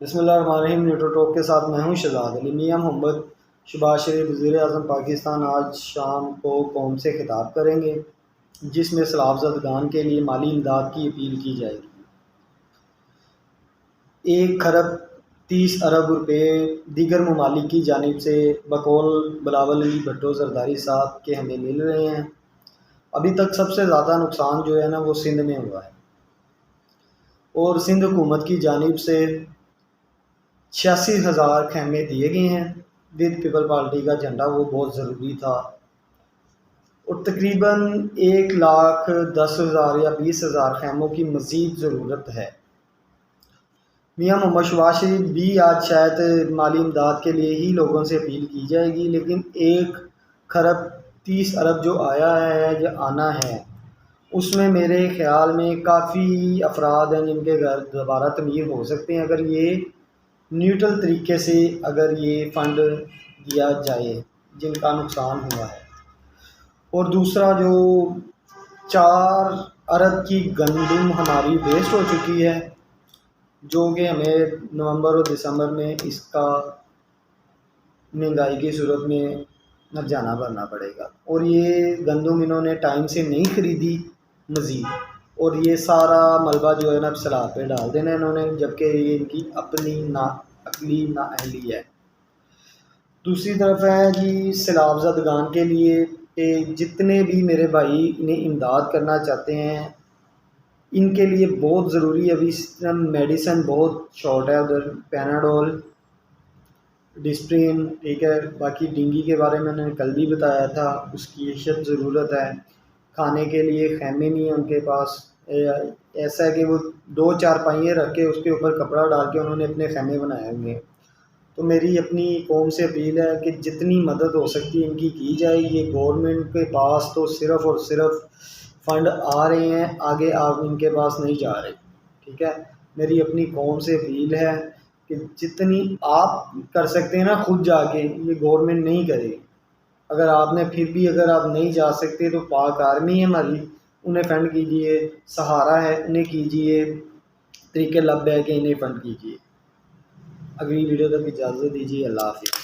بسم اللہ الرحمن الرحیم۔ نیوٹرو ٹاک کے ساتھ میں ہوں شہزاد علی۔ میاں محمد شہباز شریف وزیر اعظم پاکستان آج شام کو قوم سے خطاب کریں گے، جس میں سیلاب زدگان کے لیے مالی امداد کی اپیل کی جائے گی۔ 1,30 ارب روپے دیگر ممالک کی جانب سے بقول بلاول علی بھٹو زرداری صاحب کے ہمیں مل رہے ہیں۔ ابھی تک سب سے زیادہ نقصان جو ہے نا وہ سندھ میں ہوا ہے، اور سندھ حکومت کی جانب سے 86,000 خیمے دیے گئے ہیں۔ ود پیپل پارٹی کا جھنڈا وہ بہت ضروری تھا، اور تقریباً 1,10,000 یا 20,000 خیموں کی مزید ضرورت ہے۔ میاں محمد شہباز شریف بھی آج شاید مالی امداد کے لیے ہی لوگوں سے اپیل کی جائے گی، لیکن 1,30 ارب جو آیا ہے جو آنا ہے، اس میں میرے خیال میں کافی افراد ہیں جن کے گھر دوبارہ تعمیر ہو سکتے ہیں، اگر یہ نیوٹرل طریقے سے اگر یہ فنڈ دیا جائے جن کا نقصان ہوا ہے۔ اور دوسرا، جو 4 ارب کی گندم ہماری ویسٹ ہو چکی ہے، جو کہ ہمیں نومبر اور دسمبر میں اس کا مہنگائی کی صورت میں نرجانہ بھرنا پڑے گا، اور یہ گندم انہوں نے ٹائم سے نہیں خریدی مزید، اور یہ سارا ملبہ جو ہے نا سیلاب پہ ڈال دینا انہوں نے، جبکہ یہ ان کی اپنی عقلی نااہلی ہے۔ دوسری طرف ہے جی سیلاب زدگان کے لیے کہ جتنے بھی میرے بھائی انہیں امداد کرنا چاہتے ہیں، ان کے لیے بہت ضروری ہے، ابھی میڈیسن بہت شارٹ ہے ادھر، پیناڈول، ڈسپرین، ٹھیک ہے، باقی ڈینگی کے بارے میں نے کل بھی بتایا تھا، اس کی اشد ضرورت ہے۔ کھانے کے لیے خیمے نہیں ہیں ان کے پاس، ایسا ہے کہ وہ 2 چارپائیاں رکھ کے اس کے اوپر کپڑا ڈال کے انہوں نے اپنے خیمے بنائے ہوئے ہیں۔ تو میری اپنی قوم سے اپیل ہے کہ جتنی مدد ہو سکتی ہے ان کی جائے۔ یہ گورنمنٹ کے پاس تو صرف اور صرف فنڈ آ رہے ہیں، آگے آپ ان کے پاس نہیں جا رہے، ٹھیک ہے۔ میری اپنی قوم سے اپیل ہے کہ جتنی آپ کر سکتے ہیں نا خود جا کے، یہ گورنمنٹ نہیں کرے گی۔ اگر آپ نے پھر بھی اگر آپ نہیں جا سکتے تو پاک آرمی ہے ہماری، انہیں فنڈ کیجئے، سہارا ہے انہیں کیجئے، طریقے لب ہے کہ انہیں فنڈ کیجئے۔ اگلی ویڈیو تک اجازت دیجیے، اللہ حافظ۔